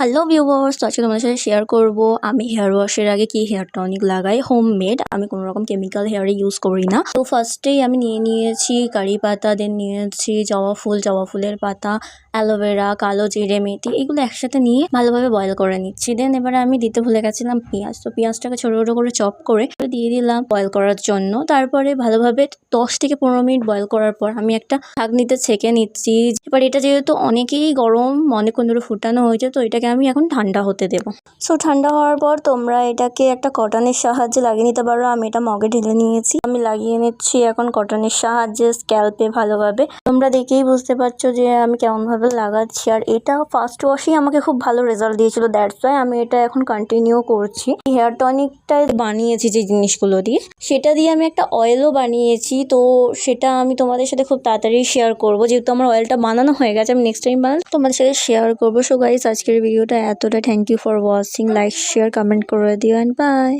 Hello viewers, তো আজকে তোমাদের সাথে শেয়ার করব আমি হেয়ার ওয়াশের আগে কি হেয়ার টনিক লাগাই। হোমমেড, আমি কোনো রকম কেমিক্যাল হেয়ারে ইউজ করি না। তো ফার্স্টেই আমি নিয়েছি কারি পাতা, দেন নিয়েছি জবা ফুল, জবা ফুলের পাতা, অ্যালোভেরা, কালো জিরে, মেথি, এগুলো একসাথে নিয়ে ভালোভাবে বয়েল করে নিচ্ছি। দেন এবারে আমি দিতে ভুলে গেছিলাম পেঁয়াজ, তো পেঁয়াজটাকে ছোটো ছোটো করে চপ করে দিয়ে দিলাম বয়েল করার জন্য। তারপরে ভালোভাবে 10 থেকে 15 মিনিট বয়েল করার পর আমি একটা ছাঁকনিতে ছেঁকে নিচ্ছি। এবার এটা যেহেতু অনেকেই গরম, অনেকক্ষণ ধরে ফুটানো হয়েছে, তো এটাকে আমি এখন ঠান্ডা হতে দেব। সো ঠান্ডা হওয়ার পর তোমরা এটাকে একটা কটনের সাহায্যে লাগিয়ে নিতে পারো। আমি এটা মগে ঢেলে নিয়েছি, আমি লাগিয়ে নিচ্ছি এখন কটনের সাহায্যে স্ক্যাল্পে ভালোভাবে। তোমরা দেখেই বুঝতে পারছো যে আমি কেমনভাবে লাগাচ্ছি। আর এটা ফার্স্ট ওয়াশেই আমাকে খুব ভালো রেজাল্ট দিয়েছিল, দ্যাটস ওয়াই আমি এটা এখন কন্টিনিউ করছি। হেয়ার টনিকটা বানিয়েছি যে জিনিসগুলো দিয়ে, সেটা দিয়ে আমি একটা অয়েলও বানিয়েছি। তো সেটা আমি তোমাদের সাথে খুব তাড়াতাড়ি শেয়ার করবো, যেহেতু আমার অয়েলটা বানানো হয়ে গেছে। আমি নেক্সট টাইম বানালে তোমাদের সাথে শেয়ার করবো। সো গাইস, আজকের ভিডিওটা এতটা। Thank you for watching. Like, share, comment করে দিও, অ্যান্ড বাই।